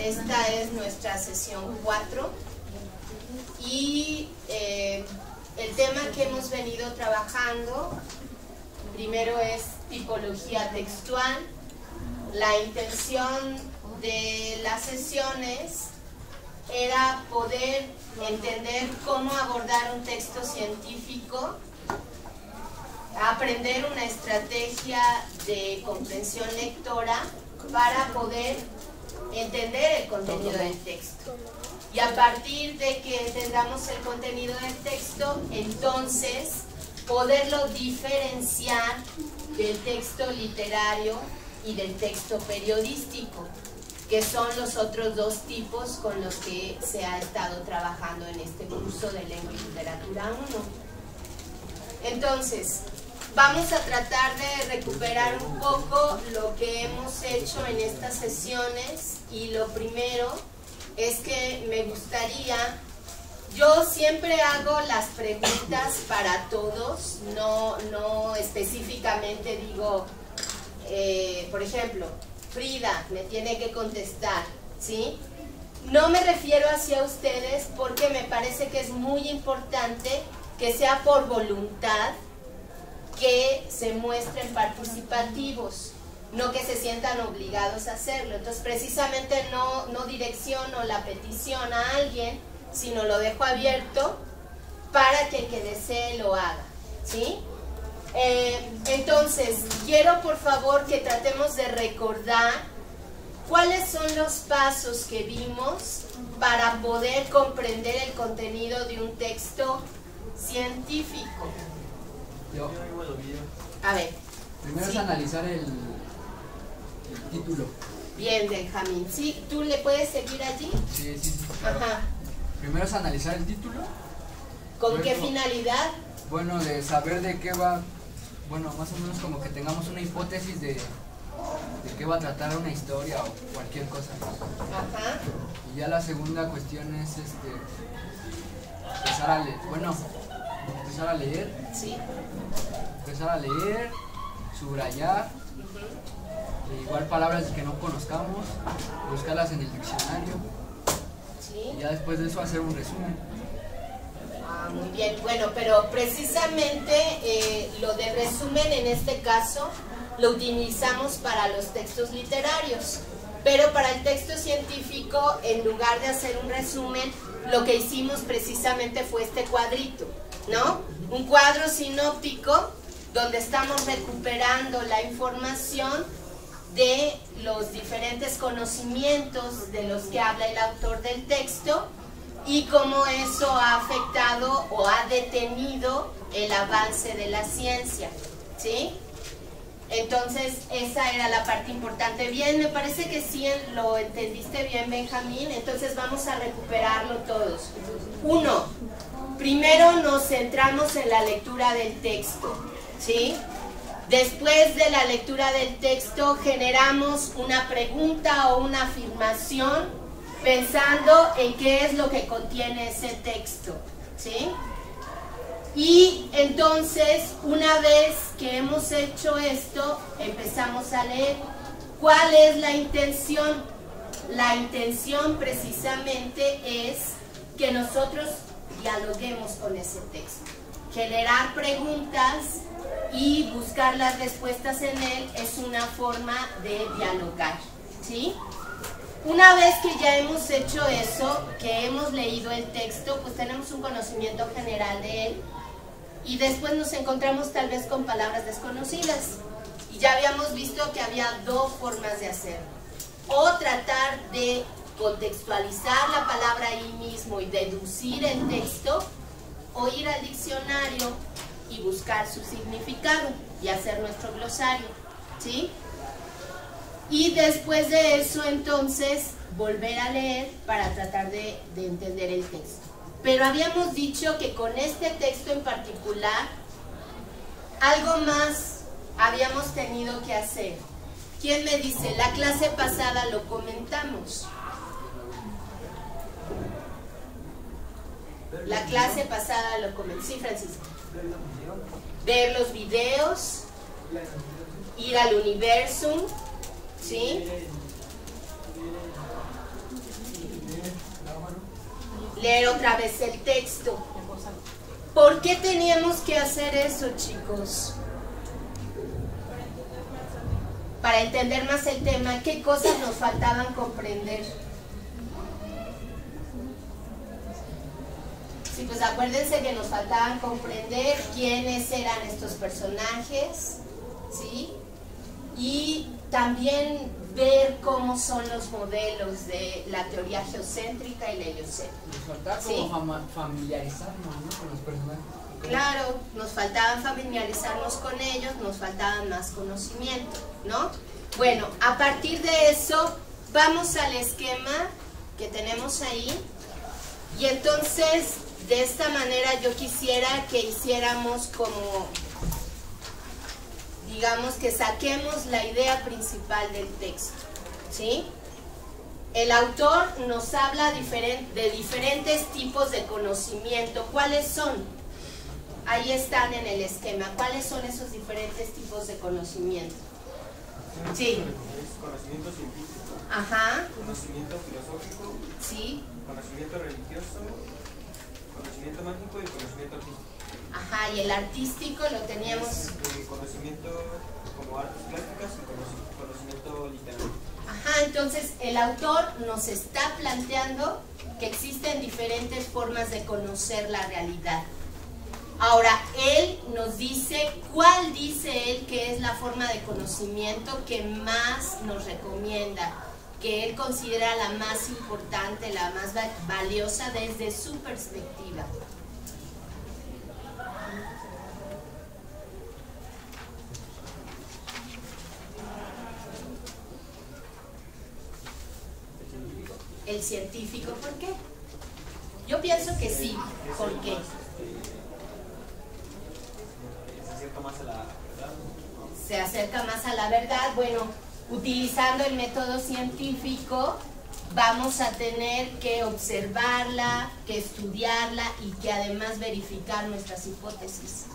Esta es nuestra sesión 4 y el tema que hemos venido trabajando primero es tipología textual. La intención de las sesiones era poder entender cómo abordar un texto científico, aprender una estrategia de comprensión lectora para poder entender el contenido del texto. Y a partir de que entendamos el contenido del texto, entonces poderlo diferenciar del texto literario y del texto periodístico, que son los otros dos tipos con los que se ha estado trabajando en este curso de Lengua y Literatura 1. Entonces, vamos a tratar de recuperar un poco lo que hemos hecho en estas sesiones, y lo primero es que me gustaría, yo siempre hago las preguntas para todos, no específicamente digo, por ejemplo, Frida me tiene que contestar, ¿sí? No me refiero hacia ustedes porque me parece que es muy importante que sea por voluntad, que se muestren participativos, no que se sientan obligados a hacerlo. Entonces precisamente no direcciono la petición a alguien, sino lo dejo abierto para que el que desee lo haga, ¿sí? Entonces, quiero por favor que tratemos de recordar cuáles son los pasos que vimos para poder comprender el contenido de un texto científico. A ver. Primero es analizar el título. Bien, Benjamín. ¿Sí? ¿Tú le puedes seguir allí? Sí. Ajá. Primero es analizar el título. ¿Con Luego, qué finalidad? Bueno, de saber de qué va, bueno, más o menos como que tengamos una hipótesis de qué va a tratar una historia o cualquier cosa. Ajá. Y ya la segunda cuestión es empezar a leer. Bueno, empezar a leer. Sí. Empezar a leer, subrayar, igual palabras que no conozcamos, buscarlas en el diccionario. Sí. Y ya después de eso hacer un resumen. Muy bien, bueno, pero precisamente lo de resumen en este caso lo utilizamos para los textos literarios, pero para el texto científico, en lugar de hacer un resumen, lo que hicimos precisamente fue este cuadrito, ¿no? Un cuadro sinóptico donde estamos recuperando la información de los diferentes conocimientos de los que habla el autor del texto y cómo eso ha afectado o ha detenido el avance de la ciencia, ¿sí? Entonces, esa era la parte importante. Bien, me parece que sí lo entendiste bien, Benjamín. Entonces vamos a recuperarlo todos. 1. Primero nos centramos en la lectura del texto, ¿sí? Después de la lectura del texto generamos una pregunta o una afirmación pensando en qué es lo que contiene ese texto, ¿sí? Y entonces, una vez que hemos hecho esto, empezamos a leer. ¿Cuál es la intención? La intención precisamente es que nosotros dialoguemos con ese texto. Generar preguntas y buscar las respuestas en él es una forma de dialogar, ¿sí? Una vez que ya hemos hecho eso, que hemos leído el texto, pues tenemos un conocimiento general de él y después nos encontramos tal vez con palabras desconocidas. Y ya habíamos visto que había dos formas de hacerlo. O tratar de contextualizar la palabra ahí mismo y deducir el texto, o ir al diccionario y buscar su significado y hacer nuestro glosario, ¿sí? Y después de eso, entonces, volver a leer para tratar de entender el texto. Pero habíamos dicho que con este texto en particular, algo más habíamos tenido que hacer. ¿Quién me dice? La clase pasada lo comentamos. La clase pasada lo comentamos. Sí, Francisco. Ver los videos, ir al Universum, ¿sí? Leer otra vez el texto. ¿Por qué teníamos que hacer eso, chicos? Para entender más el tema, ¿qué cosas nos faltaban comprender? Sí, pues acuérdense que nos faltaban comprender quiénes eran estos personajes, ¿sí? Y también ver cómo son los modelos de la teoría geocéntrica y la heliocéntrica. Nos faltaba ¿Sí? como familiarizarnos, ¿no?, con los personajes. Claro, nos faltaban familiarizarnos con ellos, nos faltaban más conocimiento, ¿no? Bueno, a partir de eso, vamos al esquema que tenemos ahí. Y entonces, de esta manera yo quisiera que hiciéramos como, digamos que saquemos la idea principal del texto, ¿sí? El autor nos habla de diferentes tipos de conocimiento. ¿Cuáles son? Ahí están en el esquema. ¿Cuáles son esos diferentes tipos de conocimiento? Sí. Conocimiento científico. Ajá. Conocimiento filosófico. Sí. Conocimiento religioso. Conocimiento mágico y conocimiento artístico. Ajá, y el artístico lo teníamos. Conocimiento como artes plásticas y conocimiento literario. Ajá, entonces el autor nos está planteando que existen diferentes formas de conocer la realidad. Ahora, él nos dice, ¿cuál dice él que es la forma de conocimiento que más nos recomienda? Que él considera la más importante, la más valiosa desde su perspectiva. El científico, ¿por qué? Yo pienso que sí, ¿por qué? Se acerca más a la verdad. Se acerca más a la verdad. Bueno, utilizando el método científico, vamos a tener que observarla, que estudiarla y que además verificar nuestras hipótesis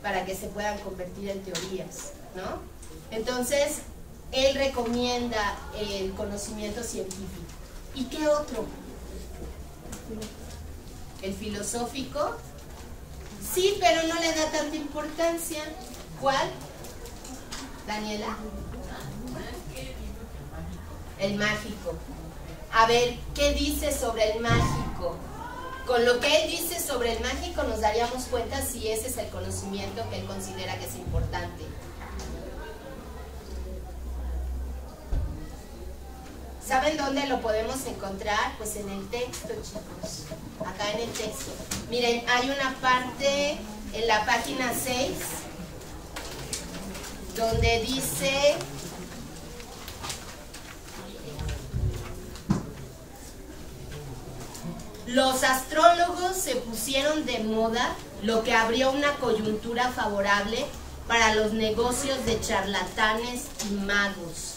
para que se puedan convertir en teorías, ¿no? Entonces, él recomienda el conocimiento científico. ¿Y qué otro? ¿El filosófico? Sí, pero no le da tanta importancia. ¿Cuál? Daniela. El mágico. A ver, ¿qué dice sobre el mágico? Con lo que él dice sobre el mágico nos daríamos cuenta si ese es el conocimiento que él considera que es importante. ¿Saben dónde lo podemos encontrar? Pues en el texto, chicos. Acá en el texto. Miren, hay una parte en la página 6 donde dice: los astrólogos se pusieron de moda, lo que abrió una coyuntura favorable para los negocios de charlatanes y magos.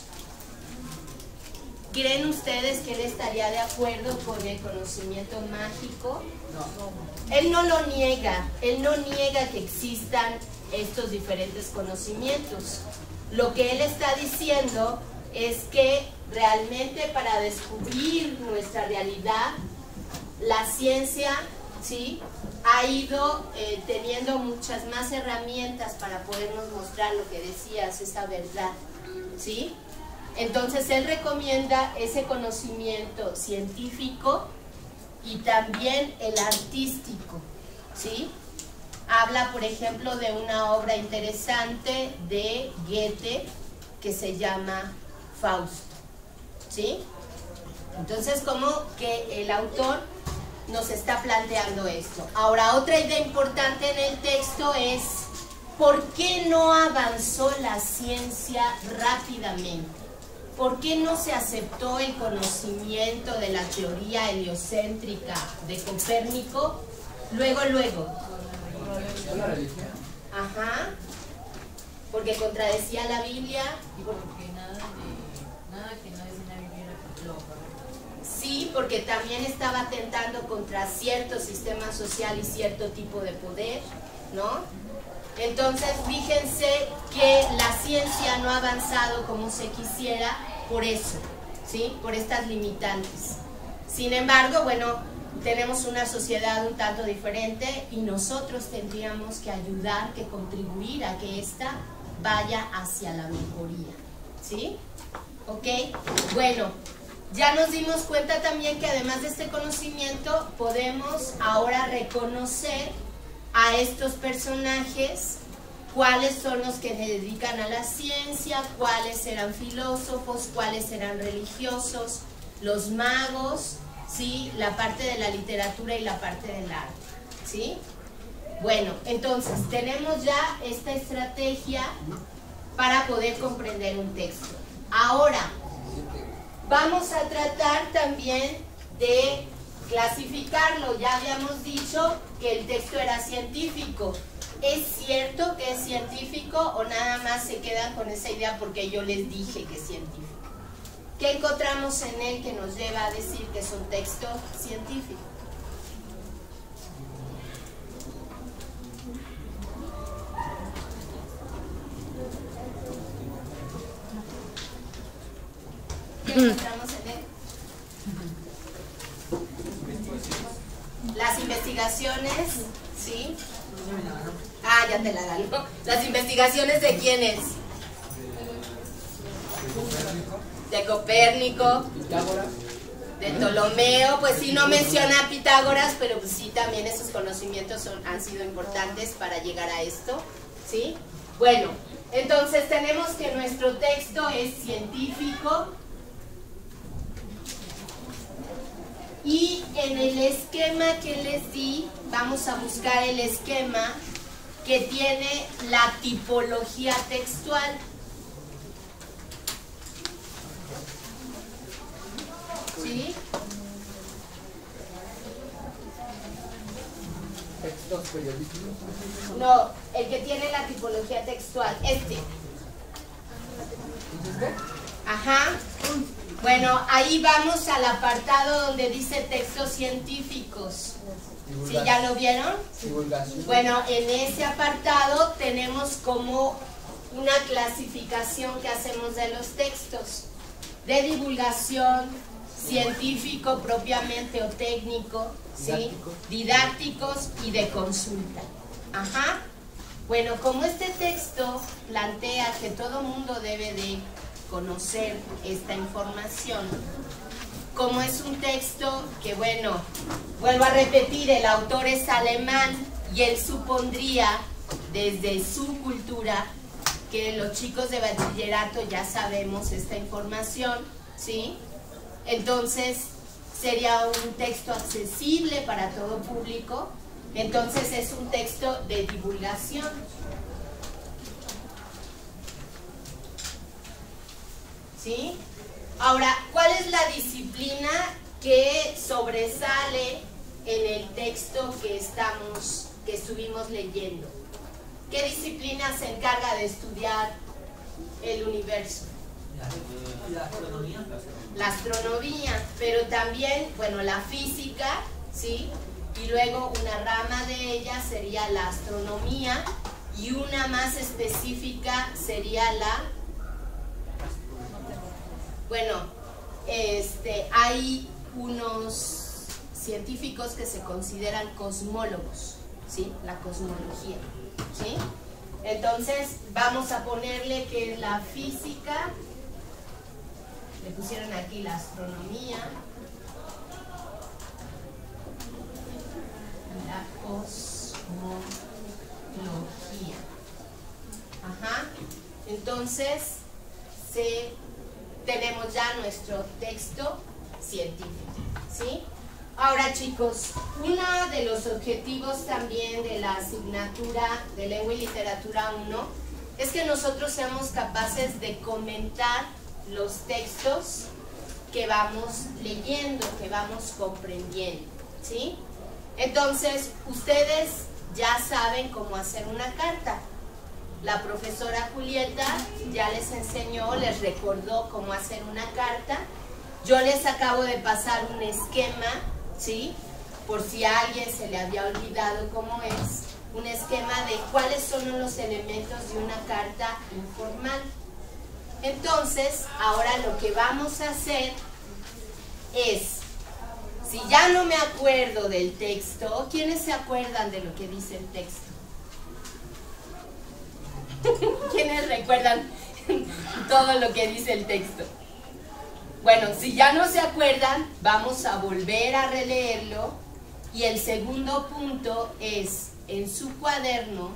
¿Creen ustedes que él estaría de acuerdo con el conocimiento mágico? No. Él no lo niega, él no niega que existan estos diferentes conocimientos. Lo que él está diciendo es que realmente para descubrir nuestra realidad, la ciencia, ¿sí?, ha ido teniendo muchas más herramientas para podernos mostrar lo que decías, esa verdad, ¿sí? Entonces él recomienda ese conocimiento científico y también el artístico, ¿sí? Habla, por ejemplo, de una obra interesante de Goethe que se llama Fausto, ¿sí? Entonces, como que el autor nos está planteando esto. Ahora, otra idea importante en el texto es: ¿por qué no avanzó la ciencia rápidamente? ¿Por qué no se aceptó el conocimiento de la teoría heliocéntrica de Copérnico luego? La religión. Ajá. Porque contradecía la Biblia. Y porque nada que no dice la Biblia era lo correcto. Sí, porque también estaba atentando contra cierto sistema social y cierto tipo de poder, ¿no? Entonces, fíjense que la ciencia no ha avanzado como se quisiera por eso, ¿sí? Por estas limitantes. Sin embargo, bueno, tenemos una sociedad un tanto diferente y nosotros tendríamos que ayudar, que contribuir a que ésta vaya hacia la mejoría, ¿sí? ¿Ok? Bueno, ya nos dimos cuenta también que además de este conocimiento podemos ahora reconocer a estos personajes, cuáles son los que se dedican a la ciencia, cuáles eran filósofos, cuáles eran religiosos, los magos, ¿sí? La parte de la literatura y la parte del arte, ¿sí? Bueno, entonces tenemos ya esta estrategia para poder comprender un texto. Ahora, vamos a tratar también de clasificarlo. Ya habíamos dicho que el texto era científico. ¿Es cierto que es científico o nada más se quedan con esa idea porque yo les dije que es científico? ¿Qué encontramos en él que nos lleva a decir que es un texto científico? ¿Qué encontramos en él? Las investigaciones, ¿sí? Ah, ya te la ganó. ¿Las investigaciones de quiénes? De Copérnico, de Ptolomeo. Pues sí, no menciona a Pitágoras, pero pues sí, también esos conocimientos han sido importantes para llegar a esto, ¿sí? Bueno, entonces tenemos que nuestro texto es científico. Y en el esquema que les di, vamos a buscar el esquema que tiene la tipología textual. ¿Sí? Textos periodísticos. No, el que tiene la tipología textual, este. Ajá. Bueno, ahí vamos al apartado donde dice textos científicos. ¿Sí, ya lo vieron? Divulgación. Bueno, en ese apartado tenemos como una clasificación que hacemos de los textos. De divulgación, científico propiamente o técnico, ¿sí? Didácticos y de consulta. Ajá. Bueno, como este texto plantea que todo mundo debe de conocer esta información, como es un texto que, bueno, vuelvo a repetir, el autor es alemán y él supondría desde su cultura que los chicos de bachillerato ya sabemos esta información, ¿sí? Entonces sería un texto accesible para todo público, entonces es un texto de divulgación. ¿Sí? Ahora, ¿cuál es la disciplina que sobresale en el texto que estuvimos leyendo? ¿Qué disciplina se encarga de estudiar el universo? La astronomía. La astronomía, pero también, bueno, la física, ¿sí? Y luego una rama de ella sería la astronomía y una más específica sería la... Bueno, hay unos científicos que se consideran cosmólogos, ¿sí? La cosmología, ¿sí? Entonces, vamos a ponerle que la física, le pusieron aquí la astronomía, la cosmología. Ajá. Entonces, tenemos ya nuestro texto científico, ¿sí? Ahora, chicos, uno de los objetivos también de la asignatura de Lengua y Literatura 1 es que nosotros seamos capaces de comentar los textos que vamos leyendo, que vamos comprendiendo, ¿sí? Entonces, ustedes ya saben cómo hacer una carta. La profesora Julieta ya les enseñó, les recordó cómo hacer una carta. Yo les acabo de pasar un esquema, ¿sí? Por si a alguien se le había olvidado cómo es, un esquema de cuáles son los elementos de una carta informal. Entonces, ahora lo que vamos a hacer es Si ya no me acuerdo del texto, ¿quiénes se acuerdan de lo que dice el texto? ¿Quiénes recuerdan todo lo que dice el texto? Bueno, si ya no se acuerdan, vamos a volver a releerlo. Y el segundo punto es, en su cuaderno,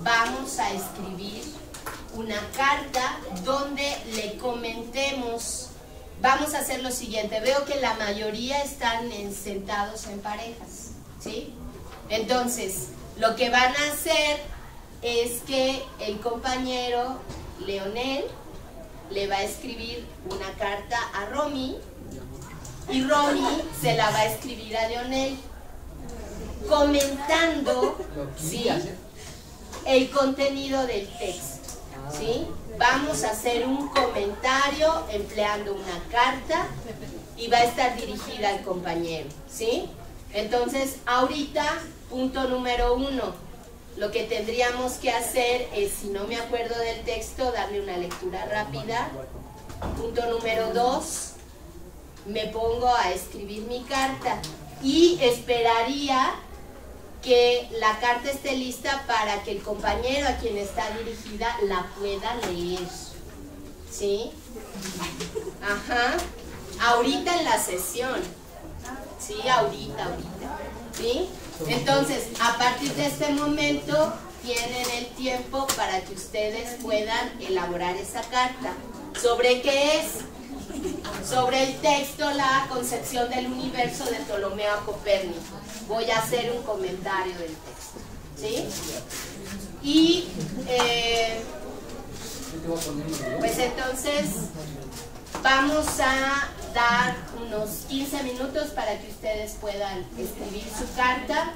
vamos a escribir una carta donde le comentemos. Vamos a hacer lo siguiente. Veo que la mayoría están sentados en parejas, ¿sí? Entonces, lo que van a hacer es que el compañero Leonel le va a escribir una carta a Romy y Romy se la va a escribir a Leonel comentando, ¿sí?, el contenido del texto, ¿sí? Vamos a hacer un comentario empleando una carta y va a estar dirigida al compañero, ¿sí? Entonces, ahorita, punto número 1. Lo que tendríamos que hacer es, si no me acuerdo del texto, darle una lectura rápida. Punto número 2, me pongo a escribir mi carta y esperaría que la carta esté lista para que el compañero a quien está dirigida la pueda leer, ¿sí? Ajá. Ahorita en la sesión, ¿sí? Ahorita, ¿sí? Entonces, a partir de este momento, tienen el tiempo para que ustedes puedan elaborar esa carta. ¿Sobre qué es? Sobre el texto La concepción del universo de Ptolomeo a Copérnico. Voy a hacer un comentario del texto, ¿sí? Y, pues entonces, vamos a dar unos 15 minutos para que ustedes puedan escribir su carta.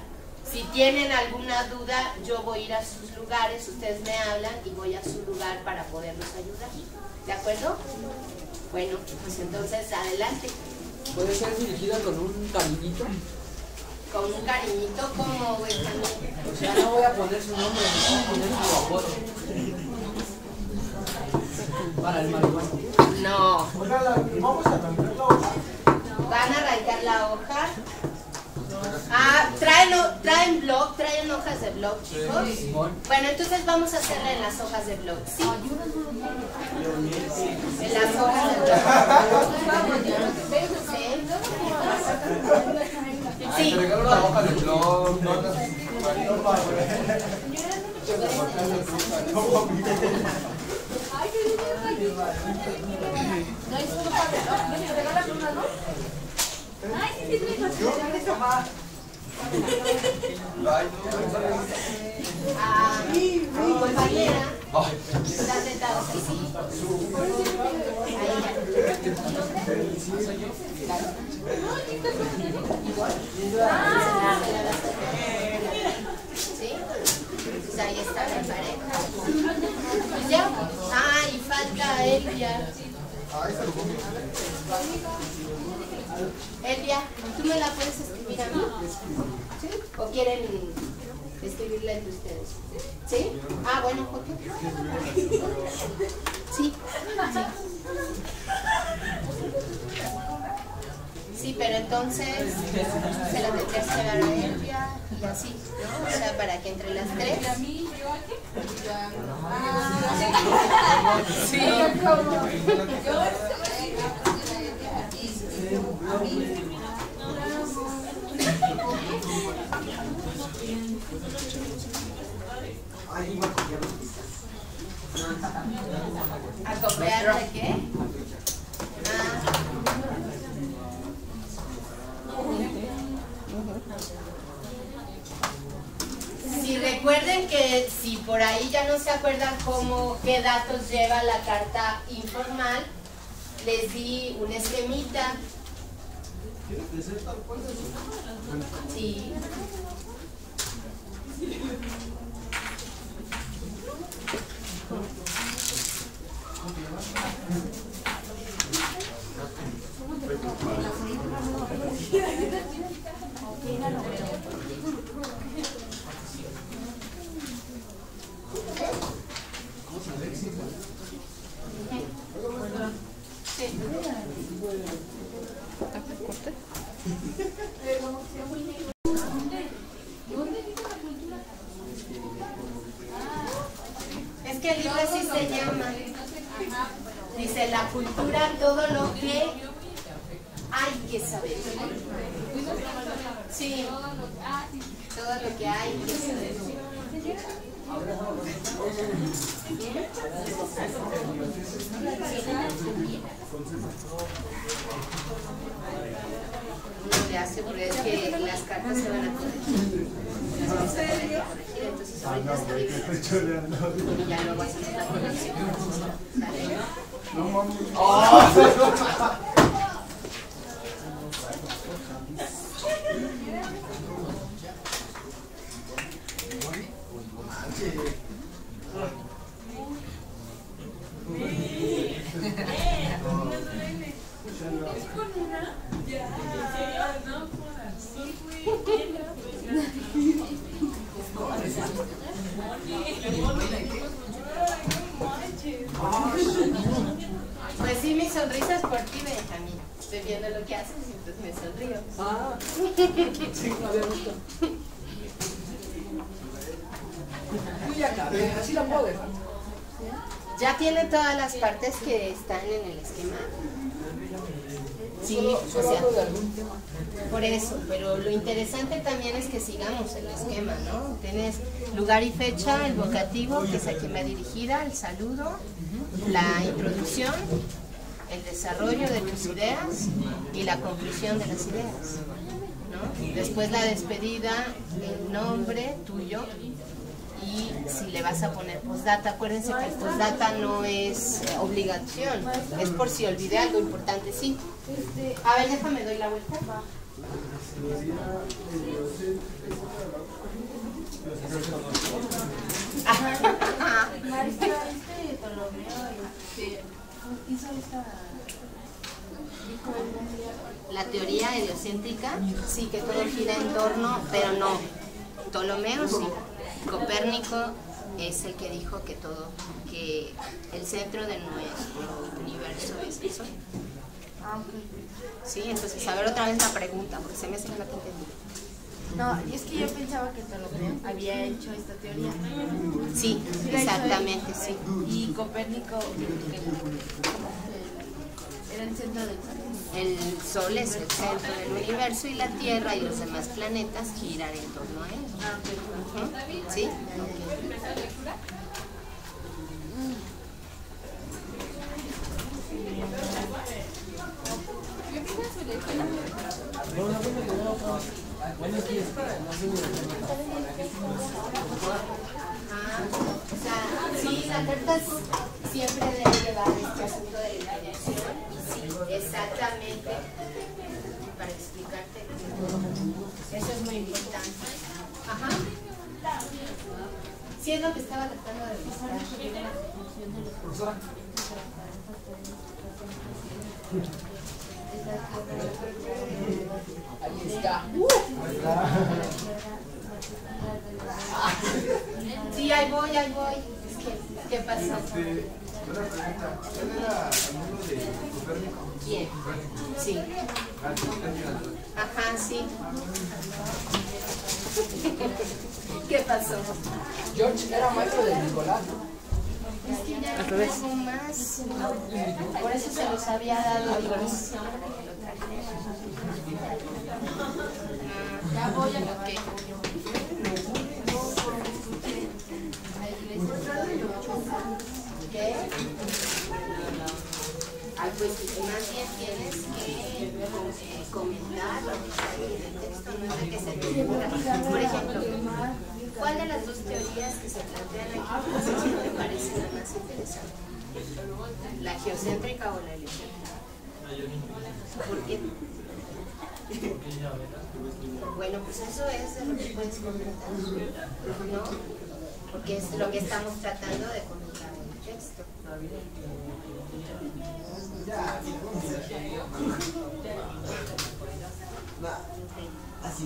Si tienen alguna duda, yo voy a ir a sus lugares, ustedes me hablan y voy a su lugar para poderlos ayudar. ¿De acuerdo? Bueno, pues entonces adelante. ¿Puede ser dirigida con un cariñito? Con un cariñito, como Benjamín. O sea, no voy a poner su nombre, voy a poner su apodo. Para el marihuana. No. Vamos a arrancar la hoja. Van a arrancar la hoja. Ah, traen blog, traen hojas de blog, chicos. Bueno, entonces vamos a hacerla en las hojas de blog, ¿sí? En las hojas de blog. Sí. Sí. Entregar una hoja de blog. Mi compañera está sentada así. ¿Sí? Pues ahí está la pareja. Pues ya. Ah, y falta Elvia. Elvia, ¿tú me la puedes escribir a mí? ¿Sí? ¿O quieren escribirla entre ustedes? ¿Sí? Ah, bueno, ¿por qué? Sí, sí. Sí, pero entonces se la tendrías que dar a Elvia y así, ¿no? O sea, para que entre las tres. Sí. ¿A copiar de qué? Si recuerden que si por ahí ya no se acuerdan qué datos lleva la carta informal, les di un esquemita. Sí. Sí. la cultura todo lo que hay que saber. Sí, todo lo que hay que saber. No le hace porque es que las cartas se van a corregir. Entonces ahorita escribes y ya luego haces la corrección. ¿Sale? No mames. Pues sí, mi sonrisa es por ti, Benjamín. Estoy viendo lo que haces y entonces me sonrío. Ah, sí, me había visto. Yo ya acabé, así la puedo dejar. Ya tiene todas las partes que están en el esquema. Sí, o Solo sea, hablo de algún tema. por eso, pero lo interesante también es que sigamos el esquema, ¿no? Tienes lugar y fecha, el vocativo, que es a quien va dirigida, el saludo, la introducción, el desarrollo de tus ideas y la conclusión de las ideas, ¿no? Después la despedida, el nombre tuyo y si le vas a poner postdata. Acuérdense que el postdata no es obligación, es por si olvidé algo importante, sí. A ver, déjame, doy la vuelta. Maestra, Ptolomeo hizo esta... La teoría heliocéntrica, sí, que todo gira en torno, pero no. Ptolomeo sí. Copérnico es el que dijo que todo, que el centro de nuestro universo es el Sol. Sí, entonces a ver otra vez la pregunta, porque se me hace que no te entendí. No, y es que yo pensaba que Ptolomeo había hecho esta teoría. Sí, exactamente, sí. Y Copérnico era el centro del Sol. El Sol es el centro del universo y la Tierra y los demás planetas giran en torno a él. Ujú, ¿sí? O sea, sí, la carta siempre debe llevar este asunto de la dirección y sí, exactamente, para explicarte. Eso es muy importante. Ajá. Sí, es lo que estaba tratando de buscar. Profesora. Ahí está. Sí, ahí voy. Es que, ¿qué pasó? Una pregunta. ¿Él era alumno de Copérnico? ¿Quién? Sí. Ajá, sí. ¿Qué pasó? George era maestro de Nicolás. Es que ya no tengo más. Por eso se los había dado al revés. Ya voy a lo que. ¿Qué? Pues más bien tienes que comentar lo que está ahí en el texto, no es de que se te ocurra. Por ejemplo, ¿cuál de las dos teorías que se plantean aquí te parece la más interesante? ¿La geocéntrica o la heliocéntrica? ¿Por qué? Bueno, pues eso es de lo que puedes comentar, ¿no? Porque es lo que estamos tratando de comentar en el texto. Así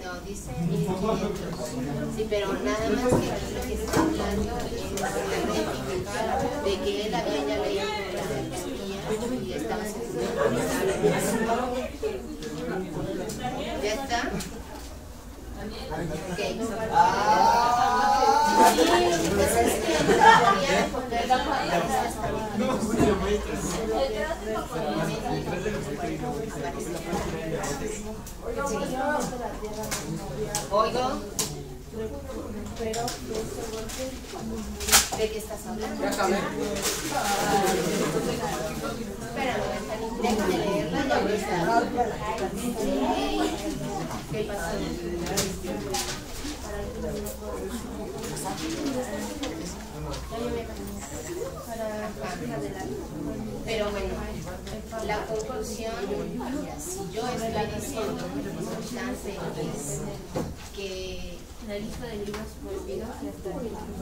No, dice 1500. Sí, pero nada más que lo que está hablando es de que él había ya leído la espía y estaba seguro. ¿Ya está? Ok. Sí, pues es que en la teoría de Oigo. ¿De qué estás hablando? Ya sabes. Espérame, déjame leerla y ahorita. ¿Qué pasó? Pero bueno, la conclusión, si yo estoy diciendo que lo importante es que la lista de libros prohibidos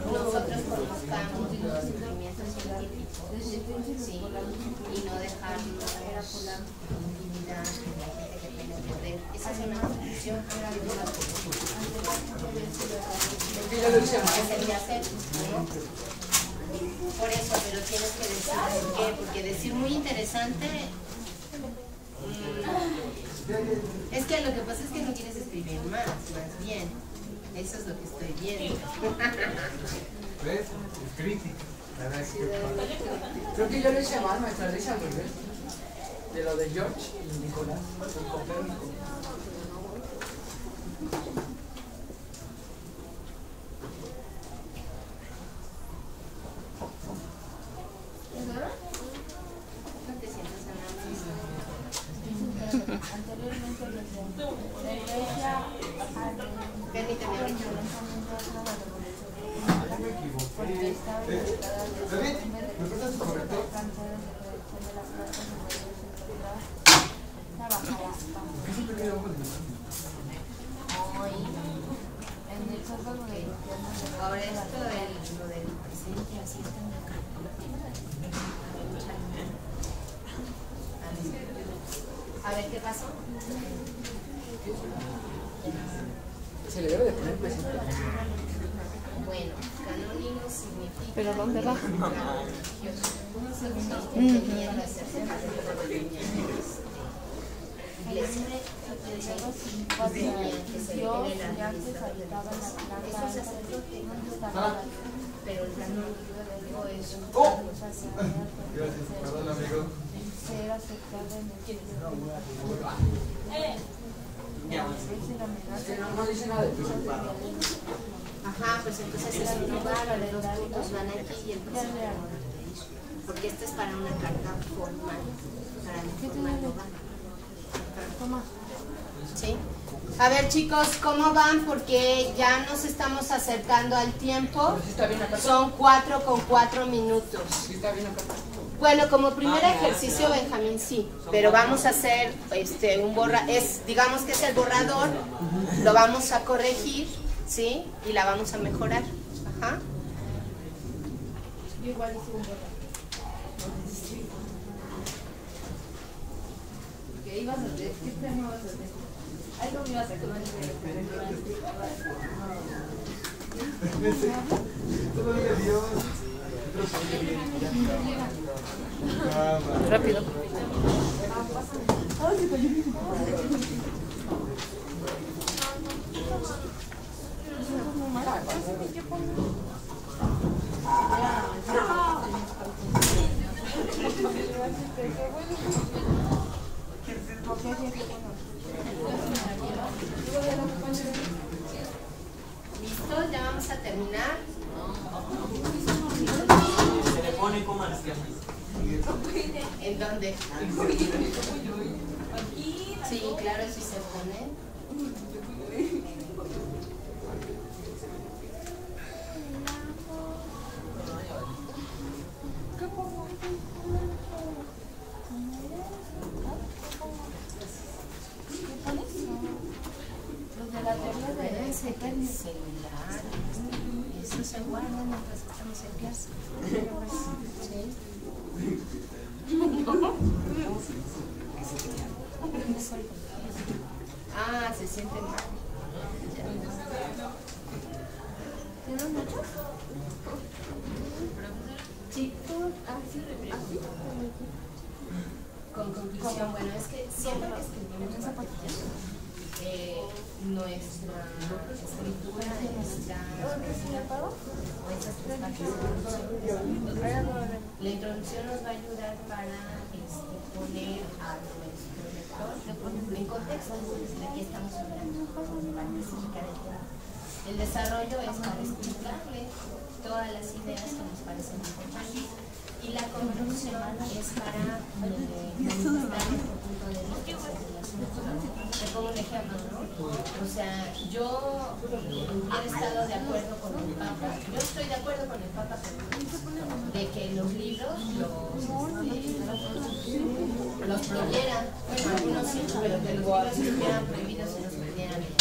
nosotros conozcamos los descubrimientos científicos, ¿sí? Y no dejarnos intimidar por la gente que tiene poder. Esa es una conclusión que sería hacer, ¿no? Por eso, pero tienes que decir por qué, porque decir muy interesante es que lo que pasa es que no quieres escribir más bien. Eso es lo que estoy viendo. ¿Ves? Es crítica. Creo que yo le hice mal, maestra, le hice al revés. De lo de George y Nicolás, y Copérnico. No te sientas a nada. anteriormente la iglesia Permíteme ahorita. Me equivoqué. David, ¿me prestas tu corrector? Siempre queda ojo de mi mano. Ahora esto lo del presente, así está en la carta. A ver qué pasó. Se le debe de poner presente. Bueno, canónigo significa. ¿Pero dónde va? Teniendo hacerse más de todo el iglesia. Estos sacerdotes, pero el canónigo es un Gracias, perdón, amigo. ser aceptado en el No dice nada de eso. Ajá, pues entonces es un lugar, los puntos van aquí y el presente. Porque esto es para una carta formal, para la formal no va. ¿Sí? A ver chicos, ¿cómo van? Porque ya nos estamos acercando al tiempo. ¿Sí está bien acá? Son 4 con 4 minutos. ¿Sí está bien acá? Bueno, como primer ejercicio, Benjamín, sí, pero vamos a hacer digamos que es el borrador, lo vamos a corregir, ¿sí? Y la vamos a mejorar. Ajá. Yo igual hice un borrador. ¿Qué ibas a hacer? ¿Qué tema vas a hacer? Algo me ibas a contar. Todavía Dios. Rápido. ¿Listo? Ya vamos a terminar. Se le pone como a las piernas. ¿En dónde? Sí, claro, sí se pone. Los de la teoría de Acuérdense que el celular, eso se guarda mientras estamos en clase. ¿Sí? Ah, se siente mal. ¿Tienes muchos? Sí. Con conclusión, bueno, es que siempre que escribimos zapatillas, nuestra escritura está la introducción nos va a ayudar para poner a nuestro lector en contexto de qué estamos hablando, para especificar el tema. El desarrollo es para explicarle todas las ideas que nos parecen importantes y la conclusión es para manifestar nuestro punto de vista. Te pongo un ejemplo, ¿no? O sea, yo hubiera estado de acuerdo con el Papa, yo estoy de acuerdo con el Papa de que los libros los prohibieran, bueno, algunos sí, pero que los libros estuvieran prohibidos y nos pudieran leer.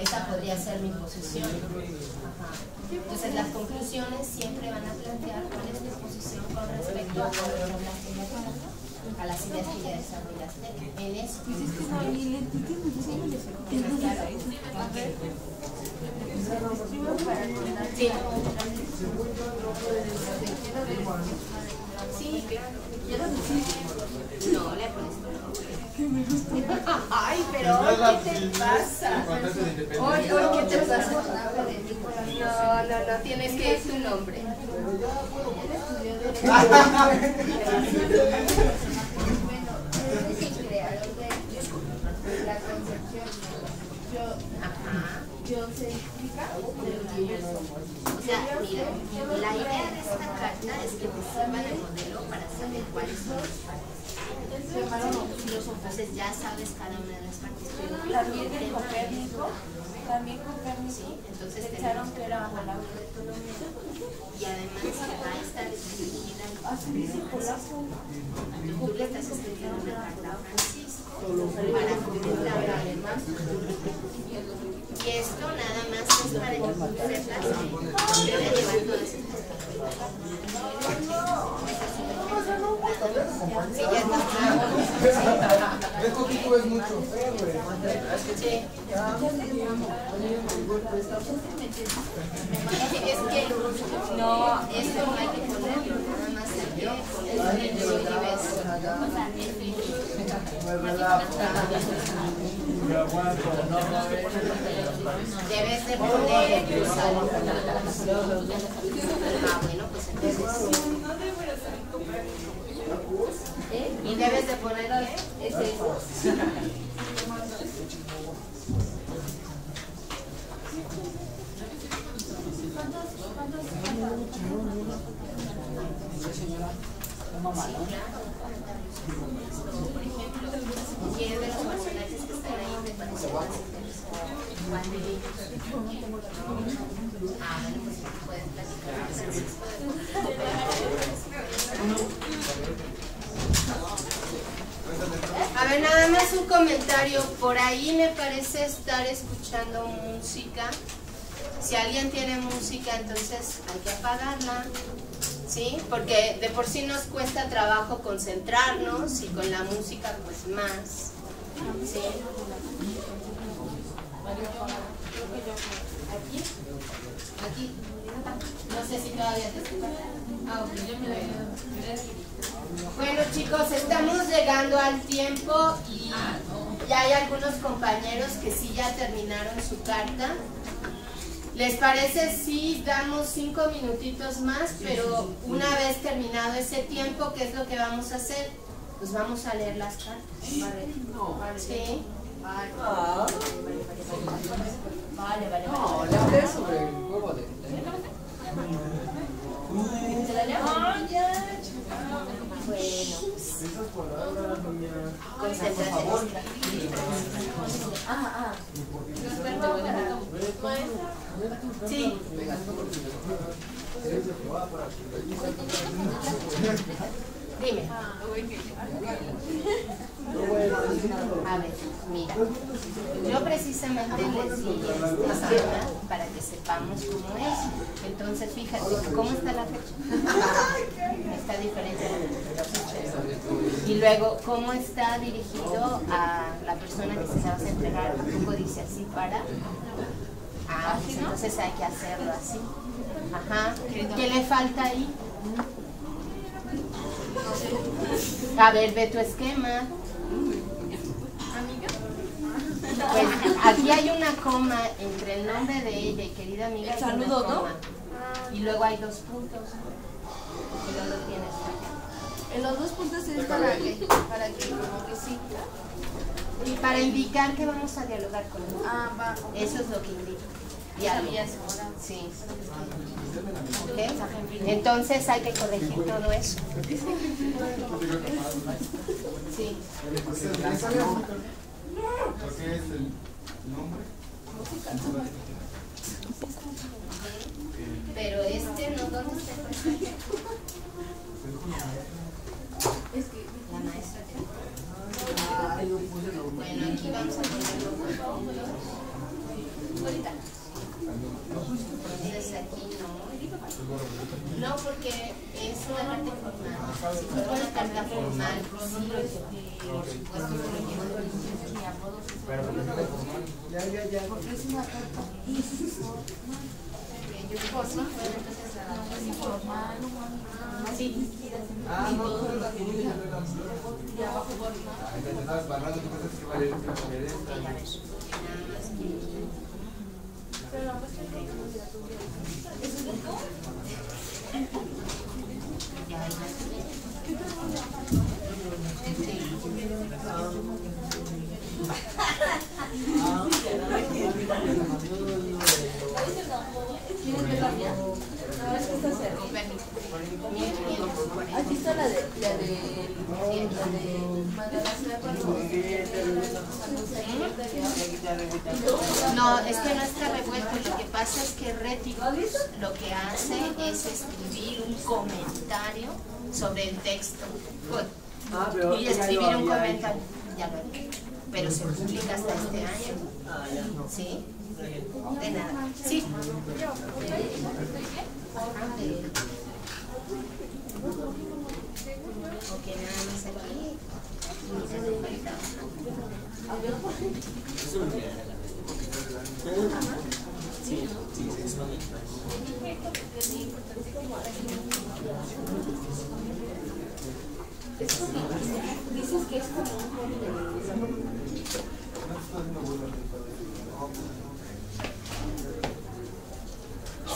Esa podría ser mi posición. Ajá. Entonces las conclusiones siempre van a plantear cuál es mi posición con respecto a lo que hablaste de acá, a las ideas que ya desarrollaste en eso. Sí, claro. No, le pones. Ay, pero hoy, ¿qué te pasa? Hoy, ¿qué te pasa? No, tienes que ir tu nombre. Bueno, es el creador de la concepción. Yo sé explicar del universo. O sea, mira, la idea de esta carta es que te sirva de modelo para saber cuáles son los partes. Entonces ya sabes cada una de las partes. También de Copérnico. Sí, entonces pensaron que era palabra de Ptolomeo. y además va a estar dirigida A su discípula. tú le estás escribiendo una carta a Francisco para comentarle además. Y esto nada más es para conocerlas. Voy a llevar todas estas Esto tipo es mucho. Sí. Es que no, esto no hay que ponerlo, nada más hay que ponerlo en el universo. Debes de poner bueno, pues entonces y debes de poner ¿qué? Es eso. Por ejemplo, ¿quién de los personajes que están ahí me parece más interesante? ¿Cuál de ellos? Bueno, pues pueden platicar con Francisco A ver, nada más un comentario. Por ahí me parece estar escuchando música. Si alguien tiene música, entonces hay que apagarla. ¿Sí? Porque de por sí nos cuesta trabajo concentrarnos y con la música pues más. ¿Sí? ¿Aquí? Aquí. No sé si todavía te escuchan. Ah, ok, yo me la Bueno chicos, estamos llegando al tiempo y ya hay algunos compañeros que sí ya terminaron su carta. ¿Les parece si damos 5 minutitos más? Pero una vez terminado ese tiempo, ¿qué es lo que vamos a hacer? Pues vamos a leer las cartas. Vale. Sí. Vale. No, le hablé sobre el juego de... ¿Te la leo? Bueno, Esas palabras, niña. concéntrate. Sí. Dime. A ver, mira. Yo precisamente les di este esquema para que sepamos cómo es. Entonces, fíjate, ¿cómo está la fecha? Está diferente a la fecha. Y luego, ¿cómo está dirigido a la persona que se la vas a entregar? Tampoco dice así para... Ah, pues entonces hay que hacerlo así. Ajá. ¿Qué le falta ahí? A ver, ve tu esquema. Pues aquí hay una coma entre el nombre de ella y querida amiga. El saludo, una ¿no? coma. Y luego hay 2 puntos. Y no lo tienes. En los 2 puntos es para que como que sí. Y para indicar que vamos a dialogar con él. Ah, va. Eso es lo que indica. Diálogo. Sí. ¿Ok? Entonces hay que corregir todo eso. Sí. ¿Por qué es el nombre? Pero no, ¿dónde está el personaje? La maestra. Bueno, aquí vamos a ponerlo. Ahorita. Entonces aquí no. No, porque es una carta formal. Si fuera una carta formal, sí, por supuesto que lo llevo. Porque es una carta. Yo digo sí, bueno, entonces la Formal. sí. Ah, no, tú eres la que dice, no eras tú. Y abajo por Ahí te estabas barrando, tú pensás que va a leer esta. pero la muestra es como si la tuviera. ¿Eso es de todo? ¿Quieres ver la mía? No, es que está cerca. ¿Has visto la de Madagascar cuando No, es que no está revuelto. Lo que pasa es que Réticos lo que hace es escribir un comentario sobre el texto. Y escribir un comentario. Ya lo he hecho. Pero se publica hasta este año. ¿Sí? De nada. Sí. Ok, nada más aquí. dices que es como un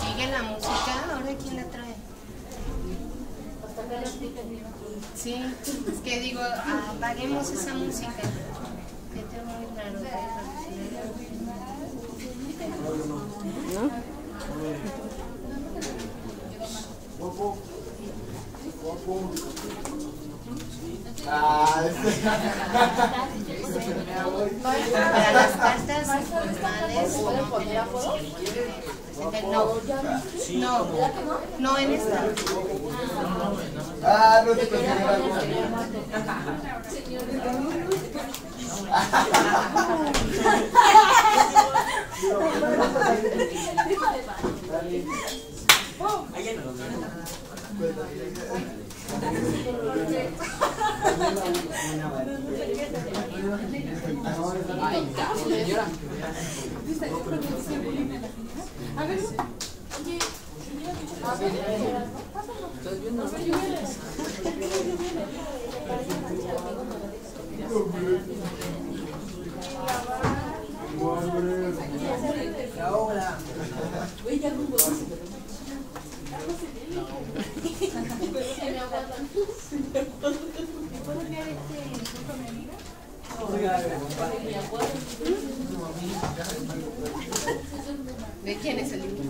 ¿Sigue la música? ¿Ahora quién la trae? Sí, es que digo, apaguemos esa música. Que te muy raro. Para las cartas formales no tenemos no en esta. Ah, no te preocupes. Ay, señora. ¿Estás viendo? Ahora. ¿De quién es el libro?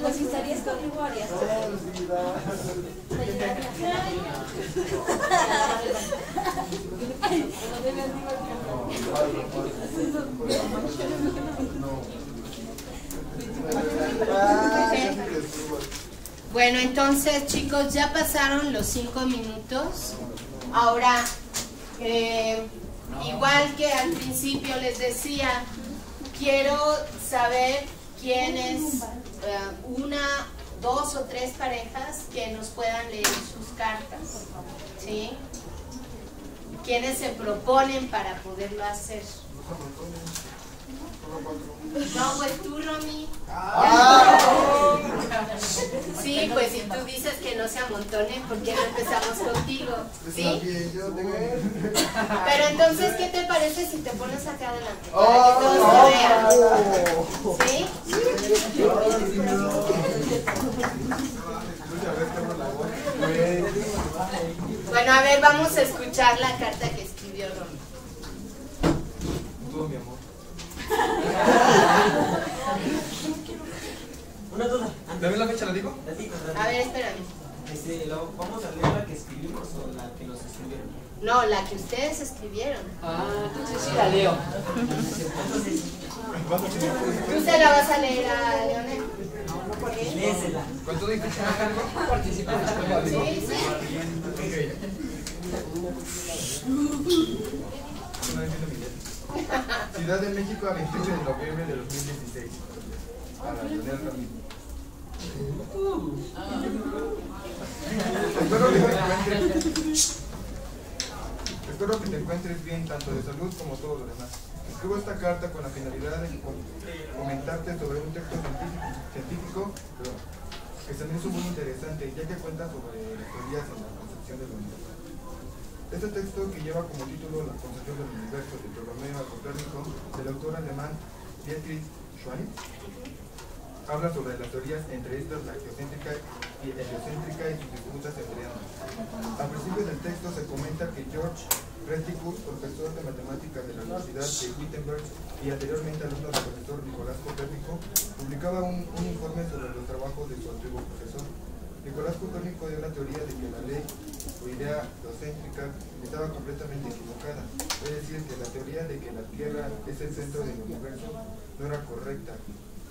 Pues si estarías conmigo harías. Bueno, entonces chicos, ya pasaron los 5 minutos. Ahora, igual que al principio les decía, quiero saber quiénes, 1, 2 o 3 parejas que nos puedan leer sus cartas, ¿sí? ¿Quiénes se proponen para poderlo hacer? No, pues tú, Romy. Sí, pues si tú dices que no se amontonen, ¿por qué no empezamos contigo? ¿Sí? Está bien, yo tengo... Pero entonces, ¿qué te parece si te pones acá adelante? Para que todos te vean. ¿Sí? Bueno, a ver, vamos a escuchar la carta que escribió Romy. Todo mi amor. Una duda. ¿Dame la fecha, la digo? A ver, espérame. ¿Vamos a leer la que escribimos o la que nos escribieron? No, la que ustedes escribieron. Ah, entonces sí la leo. ¿Tú se la vas a leer a Leonel? Léesela. ¿Cuánto difícil me cargo? Participa en la escuela. Sí, sí. Ciudad de México, a 28 de noviembre de 2016. Para Leonel Ramírez. Espero que te encuentres bien, tanto de salud como todo lo demás. Escribo esta carta con la finalidad de comentarte sobre un texto científico que se me hizo muy interesante, ya que cuenta sobre las teorías en la concepción del universo. Este texto, que lleva como título La concepción del universo de Ptolomeo a Copérnico, del autor alemán Dietrich Schwanitz, habla sobre las teorías, entre estas la geocéntrica y heliocéntrica, y sus disputas entre ambas. Al principio del texto se comenta que George Reticus, profesor de matemáticas de la Universidad de Wittenberg y anteriormente alumno del profesor Nicolás Copérnico, publicaba un informe sobre los trabajos de su antiguo profesor. Nicolás Copérnico dio la teoría de que la ley o idea geocéntrica estaba completamente equivocada, es decir, que la teoría de que la Tierra es el centro del universo no era correcta.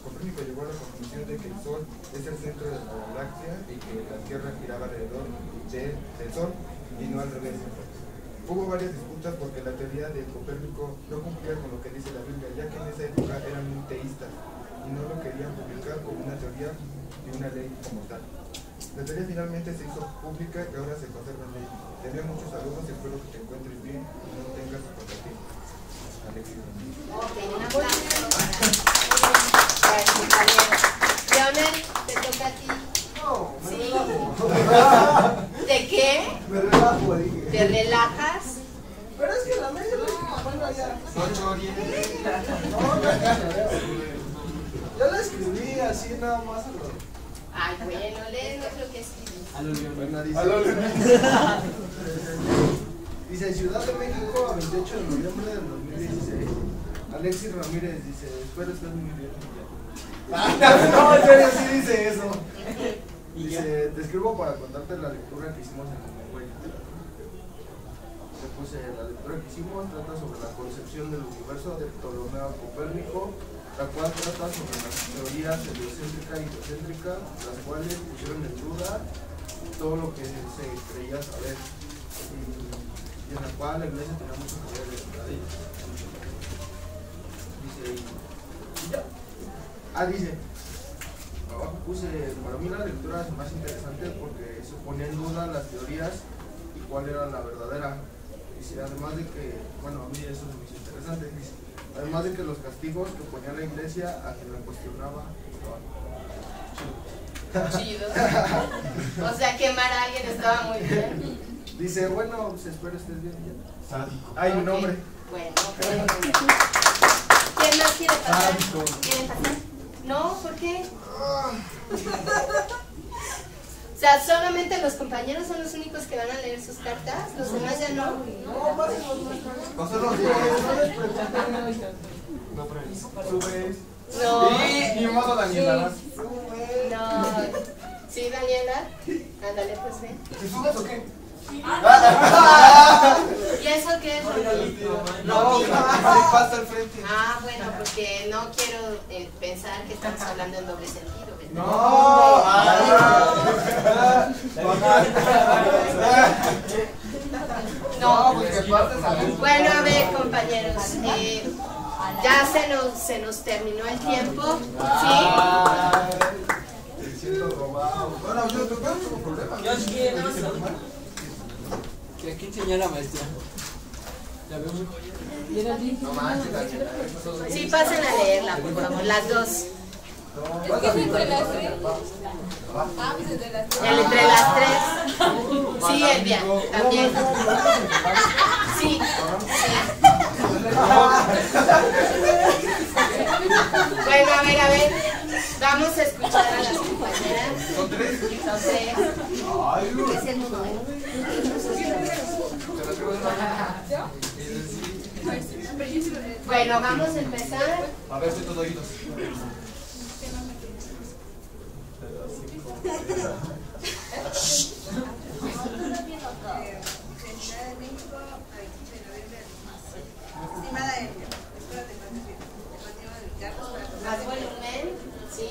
Copérnico llegó a la conclusión de que el Sol es el centro de la galaxia y que la Tierra giraba alrededor del Sol y no al revés. Hubo varias disputas porque la teoría de Copérnico no cumplía con lo que dice la Biblia, ya que en esa época eran muy teístas y no lo querían publicar como una teoría y una ley como tal. La teoría finalmente se hizo pública y ahora se conserva en ley. Te envío muchos saludos y espero que te encuentres bien y no tengas contratiempos. Alexis. Ok, un aplauso para el compañero. Leonel, te toca a ti. No, ¿Sí? ¿De qué? me relajo, dije. ¿Te relajas? Pero es que la media bueno, ya. 8 o 10. Yo la escribí así nada más a lo... Ay, bueno, léenos lo que escribí. A los leones. Dice Ciudad de México, a 28 de noviembre del 2016. Alexis Ramírez dice, espero estés muy bien. No, en serio sí dice eso. Dice, te escribo para contarte la lectura que hicimos en Comehueya. Se puse, la lectura que hicimos trata sobre la concepción del universo de Ptolomeo a Copérnico, la cual trata sobre las teorías heliocéntrica y geocéntrica, las cuales pusieron en duda todo lo que se creía saber, y en la cual la iglesia tenía mucho que ver de ellos. Dice, abajo puse, para mí la lectura es más interesante porque se ponía en duda las teorías y cuál era la verdadera. Dice, además de que, bueno, a mí eso es muy interesante, dice, además de que los castigos que ponía la iglesia a quien la cuestionaba estaban Chido. O sea, quemar a alguien estaba muy bien. Dice, bueno, pues espero estés bien ya. Ay, mi nombre. Bueno, ¿quién más quiere pasar? ¿Quieren pasar? No, ¿por qué? O sea, solamente los compañeros son los únicos que van a leer sus cartas, los demás ya no. No, pasen los días, no les pregunten. No, subes. No. Ni modo, Daniela. No. ¿Sí, Daniela? Ándale, pues ven. ¿Te subes o qué? ¿Y eso qué es? No, pasa al frente. Ah, bueno, porque no quiero pensar que estamos hablando en doble sentido, ¿verdad? No. No. Pues que pases al frente. Bueno, a ver, compañeros, ya se nos terminó el tiempo, ¿sí? Me siento robado. Bueno, yo no tengo problema. Yo sí quiero. Que aquí enseña la maestra. Ya veo. No manches, Sí, pasen a leerla, por favor, las dos. Es que es entre las tres. Ah, pues entre las tres. Entre las tres. Sí, Elvia, también. Sí. Bueno, a ver. Vamos a escuchar a las compañeras. ¿Son tres? Son tres. Es el número. Bueno, vamos a empezar. A ver, estoy todo oídos. Estimada Elvia, espero te encuentres bien. Más volumen, ¿sí?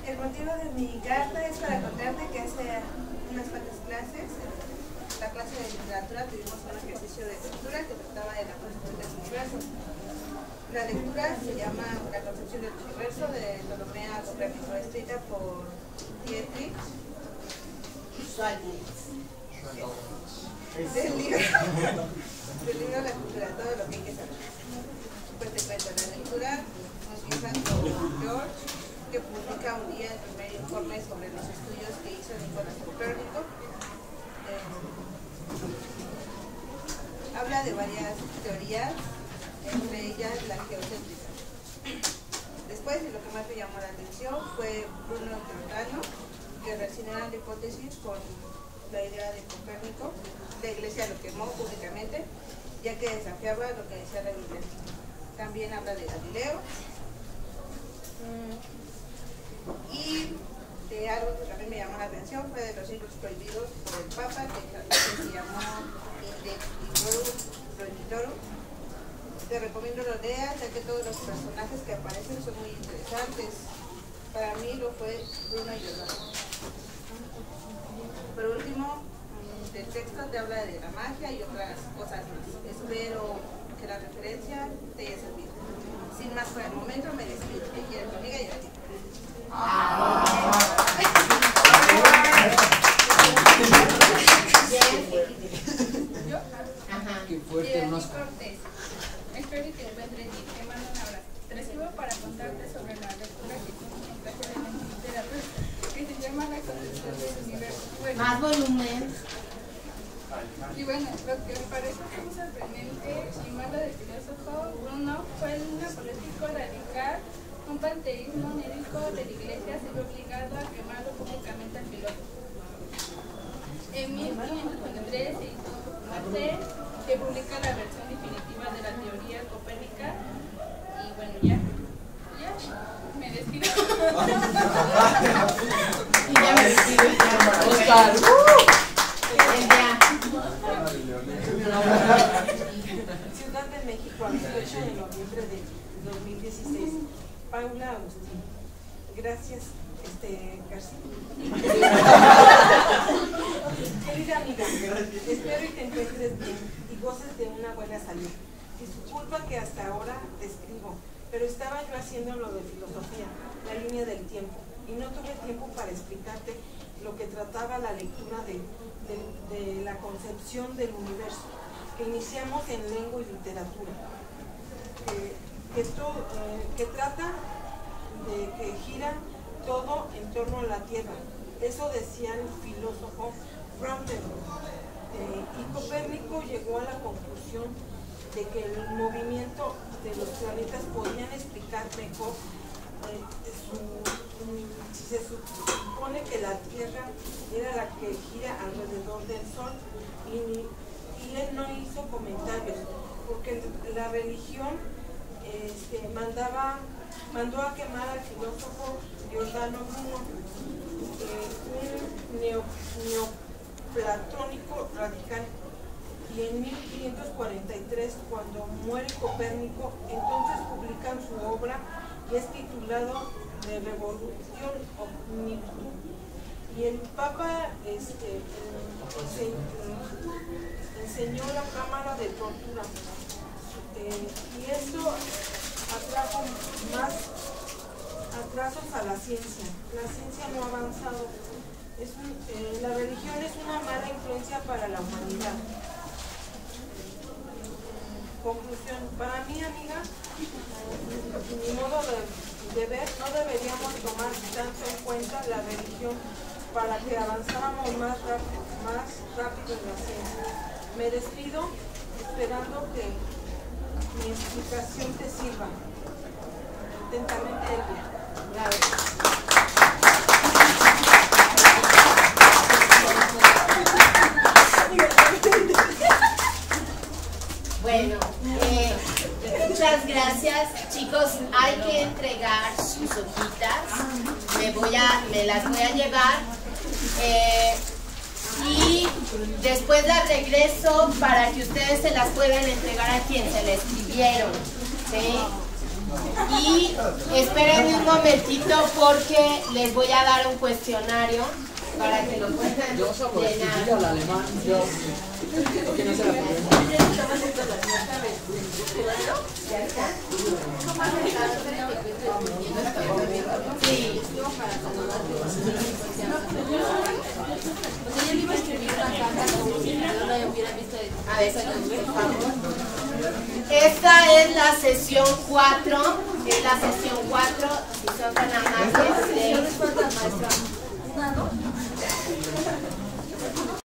El motivo de mi carta es para contarte que hace unas cuantas clases, en la clase de literatura, tuvimos un ejercicio de lectura que trataba de la concepción del universo. La lectura se llama La concepción del universo de Ptolomeo Copérnico, escrita por Dietrich Schwalbnitz. Del libro La cultura, todo lo que hay que saber. Pues te cuento, la lectura nos empieza con George, que publica un día el primer informe sobre los estudios que hizo Nicolás Copérnico. Habla de varias teorías, entre ellas la geocéntrica. Después, y lo que más me llamó la atención fue Bruno Giordano, que reaccionó a la hipótesis con la idea de Copérnico. La Iglesia lo quemó públicamente, ya que desafiaba lo que decía la Biblia. También habla de Galileo. Y de algo que también me llamó la atención fue de los libros prohibidos por el Papa, que se llamó Index Prohibitorum. Te recomiendo lo leas, ya que todos los personajes que aparecen son muy interesantes. Para mí lo fue Bruno Giordano. Por último, el texto te habla de la magia y otras cosas más. Espero que la referencia te haya servido. Sin más por el momento, me despido. Que quiero tu amiga y a ti. ¿Yo? Ajá. Qué fuerte, unos Cortés. Espero que te encuentres bien. Te mando un abrazo. Te escribo para contarte sobre la lectura que hicimos en clase de literatura, que se llama La concepción del universo. Bueno, Más volumen. y bueno, lo que me parece muy sorprendente y malo del filósofo Bruno fue el apologético radical. Un panteísmo médico de la iglesia se vio obligado a quemarlo públicamente al filósofo. En 1523 se hizo Martel, que publica la versión definitiva de la teoría copérnica. Y bueno, ya me despido. Y ya me despido. Oscar. Ciudad de México, 18 de noviembre de 2016. Paula Agustín. Gracias, García. Querida amiga, espero y te encuentres bien y goces de una buena salud. Disculpa que hasta ahora te escribo, pero estaba yo haciendo lo de filosofía, la línea del tiempo, y no tuve tiempo para explicarte lo que trataba la lectura de la concepción del universo, que iniciamos en lengua y literatura, que trata de que gira todo en torno a la Tierra. Eso decía el filósofo Fromberg. Y Copérnico llegó a la conclusión de que el movimiento de los planetas podían explicar mejor si se supone que la Tierra era la que gira alrededor del Sol, y él no hizo comentarios porque la religión mandó a quemar al filósofo Giordano Bruno, un neoplatónico radical. Y en 1543, cuando muere Copérnico, entonces publican su obra, que es titulado De Revolution Omnium. Y el Papa enseñó la cámara de tortura. Y esto atrajo más atrasos a la ciencia. La ciencia no ha avanzado. La religión es una mala influencia para la humanidad. Conclusión, para mí, amiga, mi modo de deber, no deberíamos tomar tanto en cuenta la religión para que avanzáramos más rápido en la ciencia. Me despido esperando que mi explicación te sirva. Atentamente, Elvia. Bueno, muchas gracias, chicos. Hay que entregar sus hojitas. Me las voy a llevar. Y después las regreso para que ustedes se las puedan entregar a quien se le escribieron, ¿sí? Y esperen un momentito porque les voy a dar un cuestionario para que lo puedan llenar. Al alemán, yo. Porque no se la ¿Ya está? Sí. Yo le iba a escribir una carta como si no la hubiera visto. A ver, por favor. Esta es la sesión 4. Es la sesión 4. Si son tan amables. ¿Cuántas, maestra? ¿Una, no?